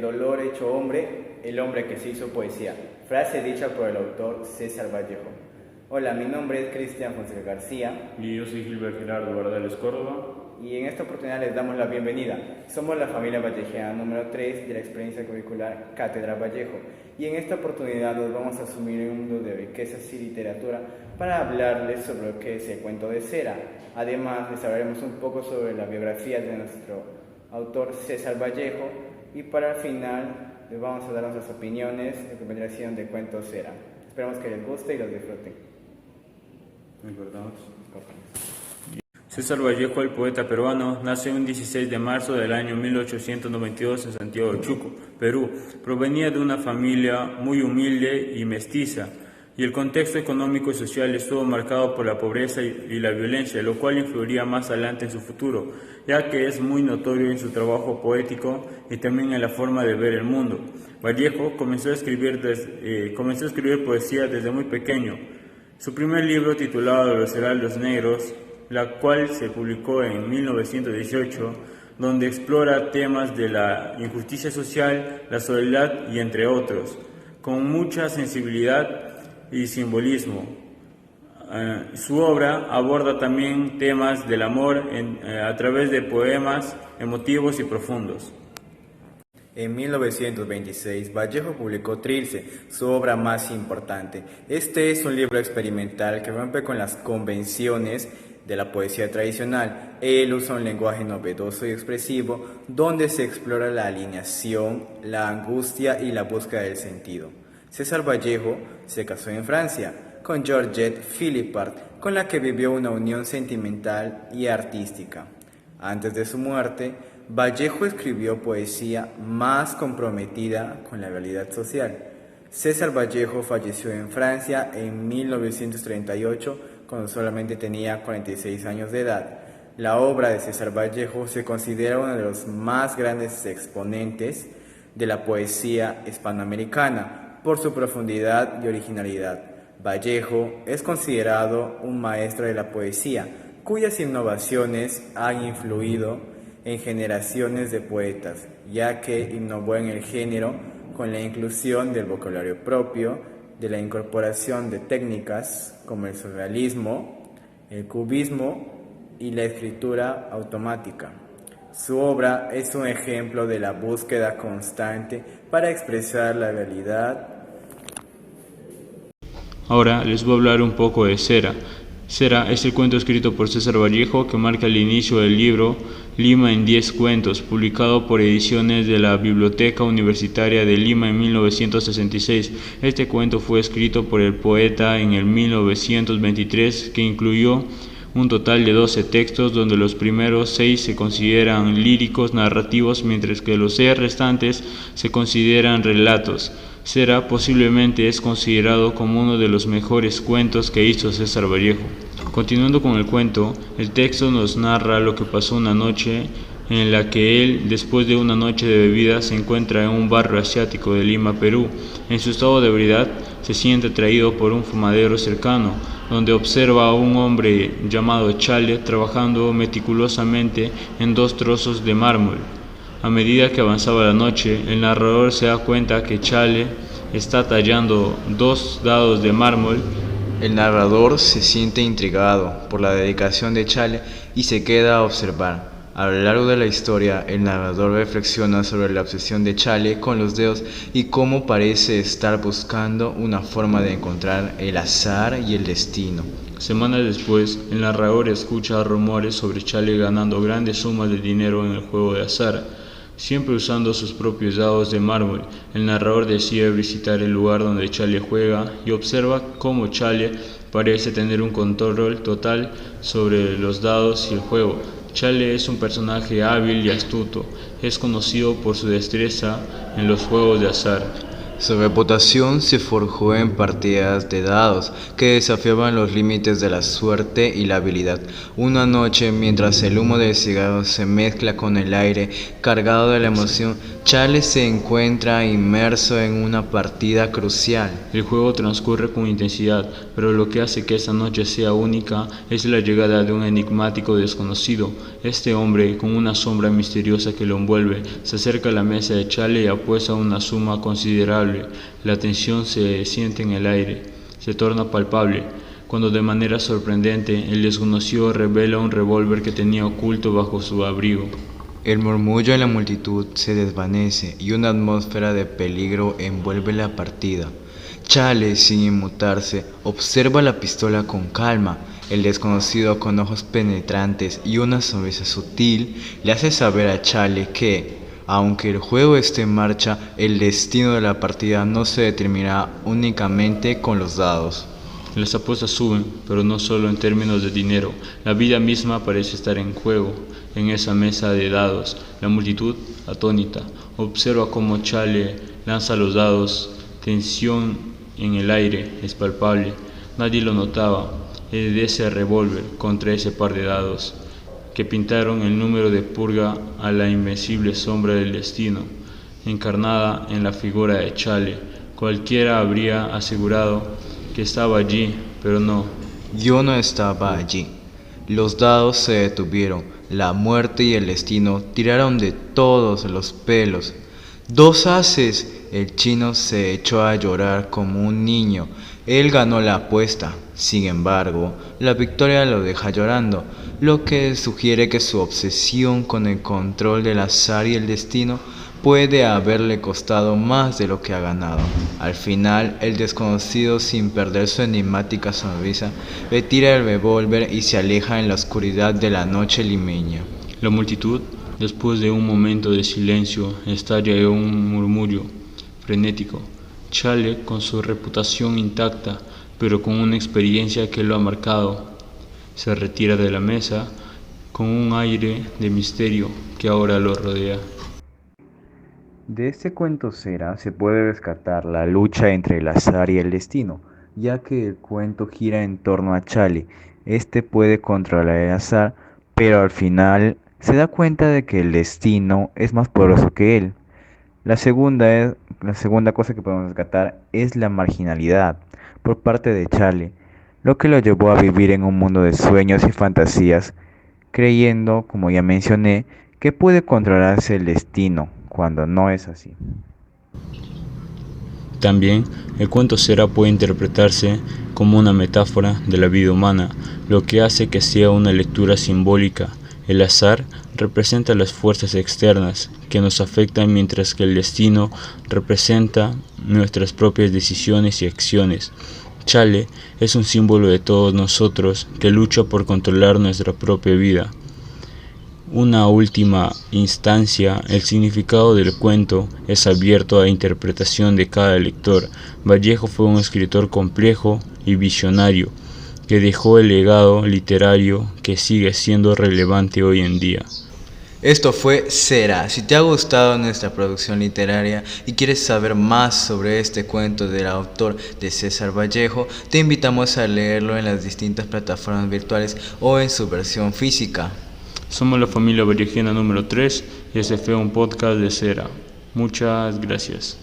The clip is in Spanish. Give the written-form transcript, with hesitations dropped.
el dolor hecho hombre, el hombre que se hizo poesía. Frase dicha por el autor César Vallejo. Hola, mi nombre es Cristian Fonseca García. Y yo soy Gilbert Gerardo Bardales Córdoba. Y en esta oportunidad les damos la bienvenida. Somos la familia Vallejana número 3 de la experiencia curricular Cátedra Vallejo. Y en esta oportunidad nos vamos a asumir en un mundo de riquezas y literatura para hablarles sobre lo que es el cuento de cera. Además, les hablaremos un poco sobre la biografía de nuestro autor César Vallejo. Y para el final les vamos a dar nuestras opiniones de que vendrá siendo de cuento cera. Esperamos que les guste y los disfruten. César Vallejo, el poeta peruano, nace un 16 de marzo del año 1892 en Santiago de Chuco, Perú. Provenía de una familia muy humilde y mestiza, y el contexto económico y social estuvo marcado por la pobreza y la violencia, lo cual influiría más adelante en su futuro, ya que es muy notorio en su trabajo poético y también en la forma de ver el mundo. Vallejo comenzó a escribir poesía desde muy pequeño. Su primer libro, titulado Los Heraldos Negros, la cual se publicó en 1918, donde explora temas de la injusticia social, la soledad y entre otros, con mucha sensibilidad y simbolismo. Su obra aborda también temas del amor a través de poemas emotivos y profundos. En 1926, Vallejo publicó Trilce, su obra más importante. Este es un libro experimental que rompe con las convenciones de la poesía tradicional. Él usa un lenguaje novedoso y expresivo, donde se explora la alineación, la angustia y la búsqueda del sentido. César Vallejo se casó en Francia con Georgette Philippard, con la que vivió una unión sentimental y artística. Antes de su muerte, Vallejo escribió poesía más comprometida con la realidad social. César Vallejo falleció en Francia en 1938 cuando solamente tenía 46 años de edad. La obra de César Vallejo se considera uno de los más grandes exponentes de la poesía hispanoamericana por su profundidad y originalidad. Vallejo es considerado un maestro de la poesía, cuyas innovaciones han influido en generaciones de poetas, ya que innovó en el género con la inclusión del vocabulario propio, de la incorporación de técnicas como el surrealismo, el cubismo y la escritura automática. Su obra es un ejemplo de la búsqueda constante para expresar la realidad. Ahora les voy a hablar un poco de Cera. Cera es el cuento escrito por César Vallejo que marca el inicio del libro Lima en 10 cuentos, publicado por Ediciones de la Biblioteca Universitaria de Lima en 1966. Este cuento fue escrito por el poeta en el 1923, que incluyó un total de 12 textos, donde los primeros 6 se consideran líricos narrativos, mientras que los 6 restantes se consideran relatos. Cera posiblemente es considerado como uno de los mejores cuentos que hizo César Vallejo. Continuando con el cuento, el texto nos narra lo que pasó una noche en la que él, después de una noche de bebida, se encuentra en un barrio asiático de Lima, Perú. En su estado de ebriedad, se siente atraído por un fumadero cercano, donde observa a un hombre llamado Chale trabajando meticulosamente en 2 trozos de mármol. A medida que avanzaba la noche, el narrador se da cuenta que Chale está tallando 2 dados de mármol. El narrador se siente intrigado por la dedicación de Chale y se queda a observar. A lo largo de la historia, el narrador reflexiona sobre la obsesión de Chale con los dedos y cómo parece estar buscando una forma de encontrar el azar y el destino. Semanas después, el narrador escucha rumores sobre Chale ganando grandes sumas de dinero en el juego de azar, siempre usando sus propios dados de mármol. El narrador decide visitar el lugar donde Chale juega y observa cómo Chale parece tener un control total sobre los dados y el juego. Chale es un personaje hábil y astuto, es conocido por su destreza en los juegos de azar. Su reputación se forjó en partidas de dados que desafiaban los límites de la suerte y la habilidad. Una noche, mientras el humo del cigarro se mezcla con el aire cargado de la emoción, Charlie se encuentra inmerso en una partida crucial. El juego transcurre con intensidad, pero lo que hace que esta noche sea única es la llegada de un enigmático desconocido. Este hombre, con una sombra misteriosa que lo envuelve, se acerca a la mesa de Charlie y apuesta una suma considerable. La tensión se siente en el aire, se torna palpable, cuando de manera sorprendente el desconocido revela un revólver que tenía oculto bajo su abrigo. El murmullo en la multitud se desvanece y una atmósfera de peligro envuelve la partida. Charlie, sin inmutarse, observa la pistola con calma. El desconocido, con ojos penetrantes y una sonrisa sutil, le hace saber a Charlie que, aunque el juego esté en marcha, el destino de la partida no se determinará únicamente con los dados. Las apuestas suben, pero no solo en términos de dinero. La vida misma parece estar en juego en esa mesa de dados. La multitud, atónita, observa cómo Charlie lanza los dados. Tensión en el aire, es palpable. Nadie lo notaba. De ese revólver contra ese par de dados que pintaron el número de purga a la invencible sombra del destino, encarnada en la figura de Charlie. Cualquiera habría asegurado que estaba allí, pero no. Yo no estaba allí. Los dados se detuvieron. La muerte y el destino tiraron de todos los pelos. ¡2 ases! El chino se echó a llorar como un niño. Él ganó la apuesta. Sin embargo, la victoria lo deja llorando, lo que sugiere que su obsesión con el control del azar y el destino puede haberle costado más de lo que ha ganado. Al final, el desconocido, sin perder su enigmática sonrisa, retira el revólver y se aleja en la oscuridad de la noche limeña. La multitud, después de un momento de silencio, estalla en un murmullo frenético. Charlie, con su reputación intacta, pero con una experiencia que lo ha marcado, se retira de la mesa con un aire de misterio que ahora lo rodea. De este cuento Cera se puede rescatar la lucha entre el azar y el destino, ya que el cuento gira en torno a Charlie. Este puede controlar el azar, pero al final se da cuenta de que el destino es más poderoso que él. La segunda cosa que podemos rescatar es la marginalidad por parte de Charlie, lo que lo llevó a vivir en un mundo de sueños y fantasías, creyendo, como ya mencioné, que puede controlarse el destino, cuando no es así. También, el cuento Cera puede interpretarse como una metáfora de la vida humana, lo que hace que sea una lectura simbólica. El azar representa las fuerzas externas que nos afectan, mientras que el destino representa nuestras propias decisiones y acciones. Charlie es un símbolo de todos nosotros que lucha por controlar nuestra propia vida. Una última instancia, el significado del cuento es abierto a interpretación de cada lector. Vallejo fue un escritor complejo y visionario, que dejó el legado literario que sigue siendo relevante hoy en día. Esto fue Cera. Si te ha gustado nuestra producción literaria y quieres saber más sobre este cuento del autor de César Vallejo, te invitamos a leerlo en las distintas plataformas virtuales o en su versión física. Somos la familia vallejena número 3 y este fue un podcast de Cera. Muchas gracias.